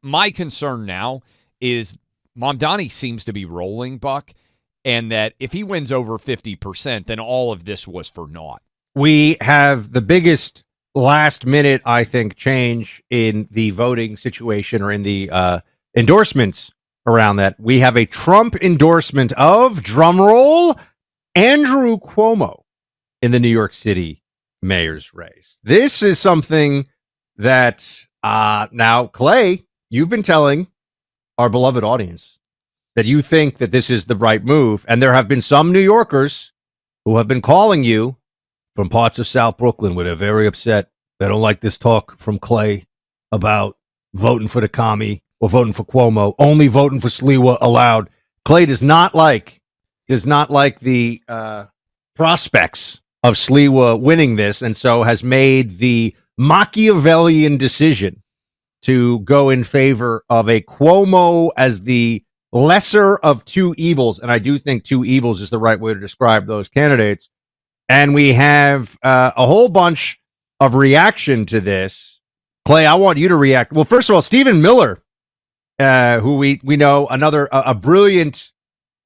my concern now is Mamdani seems to be rolling, Buck, and that if he wins over 50%, then all of this was for naught. We have the biggest last minute, I think, change in the voting situation or in the endorsements around that. We have a Trump endorsement of, drumroll, Andrew Cuomo in the New York City mayor's race. This is something that now, Clay, you've been telling our beloved audience that you think that this is the right move. And there have been some New Yorkers who have been calling you from parts of South Brooklyn where they're very upset. They don't like this talk from Clay about voting for the commie or voting for Cuomo, only voting for Sliwa allowed. Clay does not like the prospects of Sliwa winning this, and so has made the Machiavellian decision to go in favor of a Cuomo as the lesser of two evils. And I do think two evils is the right way to describe those candidates. And we have a whole bunch of reaction to this. Clay, I want you to react. Well, first of all, Stephen Miller, who we know, a brilliant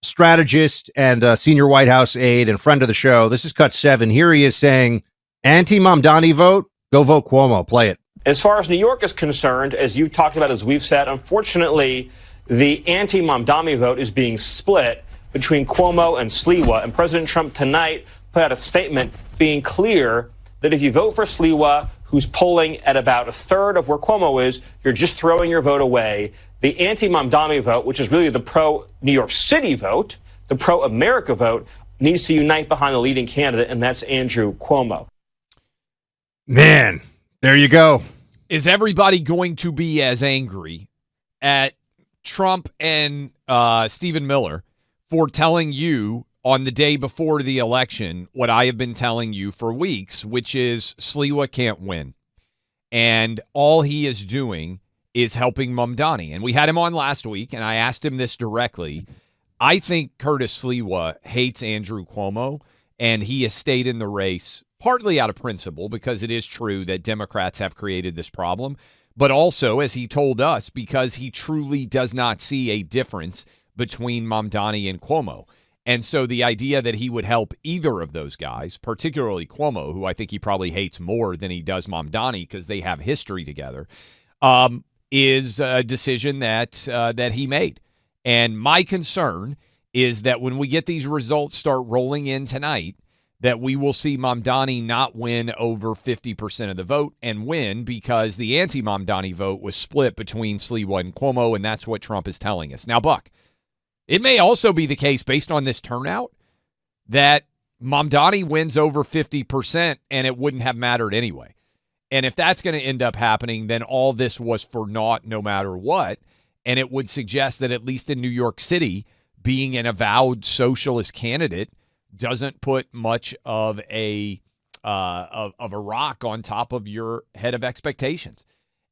strategist and senior White House aide and friend of the show. This is Cut 7. Here he is saying, anti-Mamdani vote, go vote Cuomo. Play it. As far as New York is concerned, as you've talked about, as we've said, unfortunately, the anti-Mamdani vote is being split between Cuomo and Sliwa. And President Trump tonight put out a statement being clear that if you vote for Sliwa, who's polling at about a third of where Cuomo is, you're just throwing your vote away. The anti-Mamdani vote, which is really the pro-New York City vote, the pro-America vote, needs to unite behind the leading candidate, and that's Andrew Cuomo. Man, there you go. Is everybody going to be as angry at Trump and Stephen Miller for telling you on the day before the election what I have been telling you for weeks, which is Sliwa can't win. And all he is doing is helping Mamdani. And we had him on last week, and I asked him this directly. I think Curtis Sliwa hates Andrew Cuomo, and he has stayed in the race partly out of principle, because it is true that Democrats have created this problem, but also, as he told us, because he truly does not see a difference between Mamdani and Cuomo. And so the idea that he would help either of those guys, particularly Cuomo, who I think he probably hates more than he does Mamdani because they have history together, is a decision that he made. And my concern is that when we get these results start rolling in tonight, that we will see Mamdani not win over 50% of the vote and win because the anti-Mamdani vote was split between Sliwa and Cuomo, and that's what Trump is telling us. Now, Buck, it may also be the case based on this turnout that Mamdani wins over 50% and it wouldn't have mattered anyway. And if that's going to end up happening, then all this was for naught no matter what. And it would suggest that at least in New York City, being an avowed socialist candidate doesn't put much of a rock on top of your head of expectations.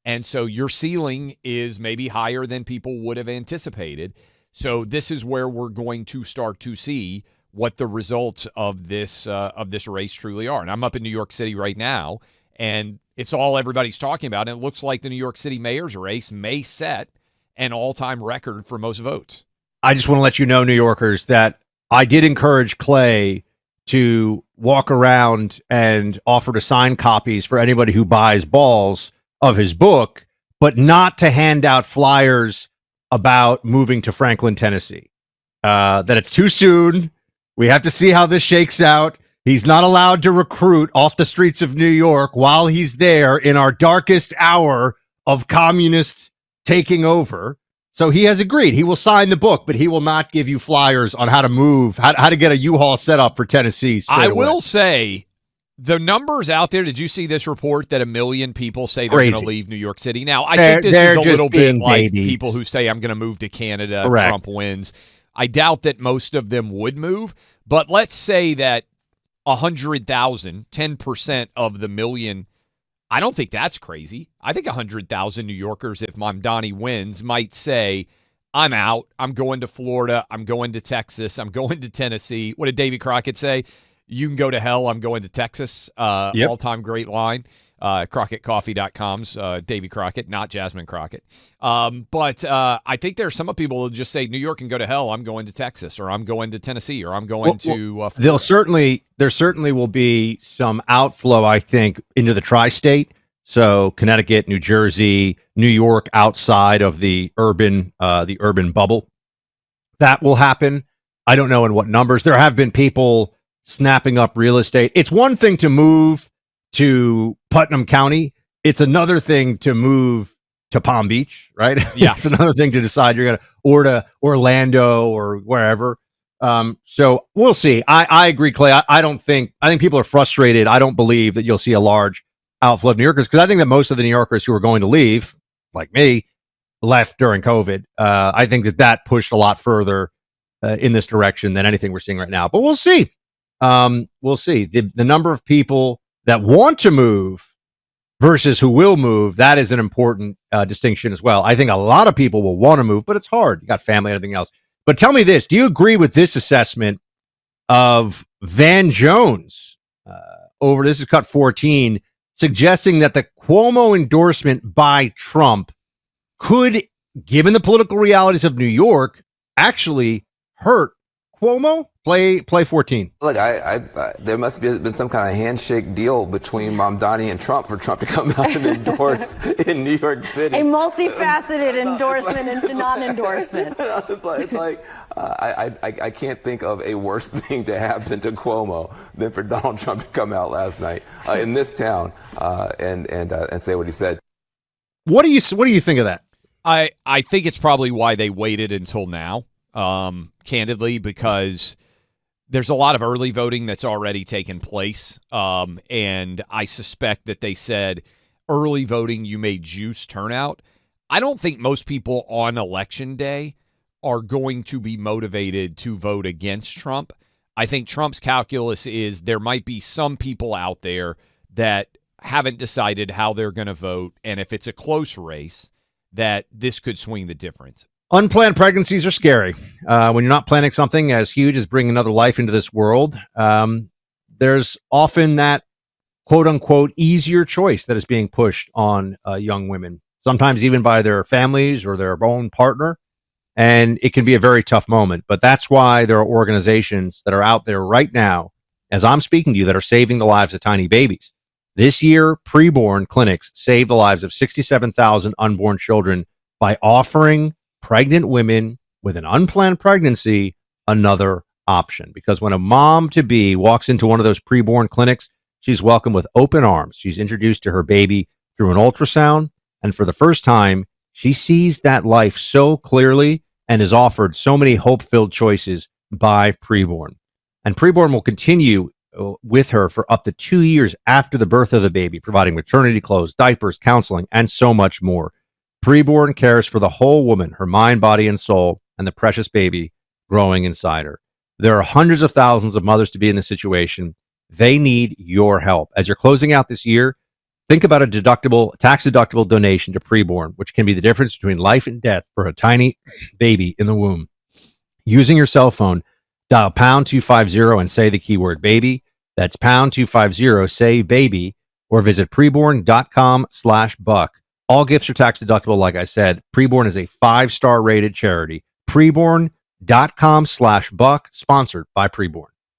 And so your ceiling is maybe higher than people would have anticipated. So this is where we're going to start to see what the results of this race truly are. And I'm up in New York City right now, and it's all everybody's talking about. And it looks like the New York City mayor's race may set an all-time record for most votes. I just want to let you know, New Yorkers, that I did encourage Clay to walk around and offer to sign copies for anybody who buys balls of his book, but not to hand out flyers about moving to Franklin, Tennessee. That it's too soon. We have to see how this shakes out. He's not allowed to recruit off the streets of New York while he's there in our darkest hour of communists taking over. So he has agreed. He will sign the book, but he will not give you flyers on how to move, how to get a U-Haul set up for Tennessee. I will say, the numbers out there, did you see this report that 1 million people say they're going to leave New York City? Now, I think this is a little bit like people who say, I'm going to move to Canada if Trump wins. I doubt that most of them would move, but let's say that 100,000, 10% of the million, I don't think that's crazy. I think 100,000 New Yorkers, if Mamdani wins, might say, I'm out. I'm going to Florida. I'm going to Texas. I'm going to Tennessee. What did Davy Crockett say? You can go to hell. I'm going to Texas. All-time great line. CrockettCoffee.com's Davy Crockett, not Jasmine Crockett. But I think there are some people who just say New York can go to hell. I'm going to Texas, or I'm going to Tennessee, or I'm going to Florida. There certainly will be some outflow, I think, into the tri-state. So Connecticut, New Jersey, New York, outside of the urban bubble. That will happen. I don't know in what numbers. There have been people snapping up real estate. It's one thing to move to Putnam County. It's another thing to move to Palm Beach, right? Yeah. It's another thing to decide you're going to, or to Orlando or wherever. So we'll see. I agree, Clay. I think people are frustrated. I don't believe that you'll see a large outflow of New Yorkers, because I think that most of the New Yorkers who are going to leave, like me, left during COVID. I think that pushed a lot further in this direction than anything we're seeing right now. But we'll see. We'll see. The number of people that want to move versus who will move, that is an important distinction as well. I think a lot of people will want to move, but it's hard. You got family and everything else. But tell me this. Do you agree with this assessment of Van Jones this is cut 14, suggesting that the Cuomo endorsement by Trump could, given the political realities of New York, actually hurt Cuomo? Play 14. Look, I there must have been some kind of handshake deal between Mamdani and Trump for Trump to come out and endorse in New York City. A multifaceted endorsement and non-endorsement. I can't think of a worse thing to happen to Cuomo than for Donald Trump to come out last night in this town and say what he said. What do you think of that? I think it's probably why they waited until now, candidly, because there's a lot of early voting that's already taken place, and I suspect that they said early voting, you may juice turnout. I don't think most people on Election Day are going to be motivated to vote against Trump. I think Trump's calculus is there might be some people out there that haven't decided how they're going to vote, and if it's a close race, that this could swing the difference. Unplanned pregnancies are scary. When you're not planning something as huge as bringing another life into this world, there's often that quote-unquote easier choice that is being pushed on young women, sometimes even by their families or their own partner, and it can be a very tough moment. But that's why there are organizations that are out there right now, as I'm speaking to you, that are saving the lives of tiny babies. This year, preborn clinics saved the lives of 67,000 unborn children by offering pregnant women with an unplanned pregnancy another option. Because when a mom-to-be walks into one of those preborn clinics, she's welcomed with open arms. She's introduced to her baby through an ultrasound, and for the first time, she sees that life so clearly and is offered so many hope-filled choices by preborn. And preborn will continue with her for up to 2 years after the birth of the baby, providing maternity clothes, diapers, counseling, and so much more. Preborn cares for the whole woman, her mind, body, and soul, and the precious baby growing inside her. There are hundreds of thousands of mothers to be in this situation. They need your help. As you're closing out this year, think about a tax-deductible donation to preborn, which can be the difference between life and death for a tiny baby in the womb. Using your cell phone, dial pound 250 and say the keyword baby. That's pound 250, say baby, or visit preborn.com/buck. All gifts are tax deductible, like I said. Preborn is a 5-star rated charity. Preborn.com/buck, sponsored by Preborn.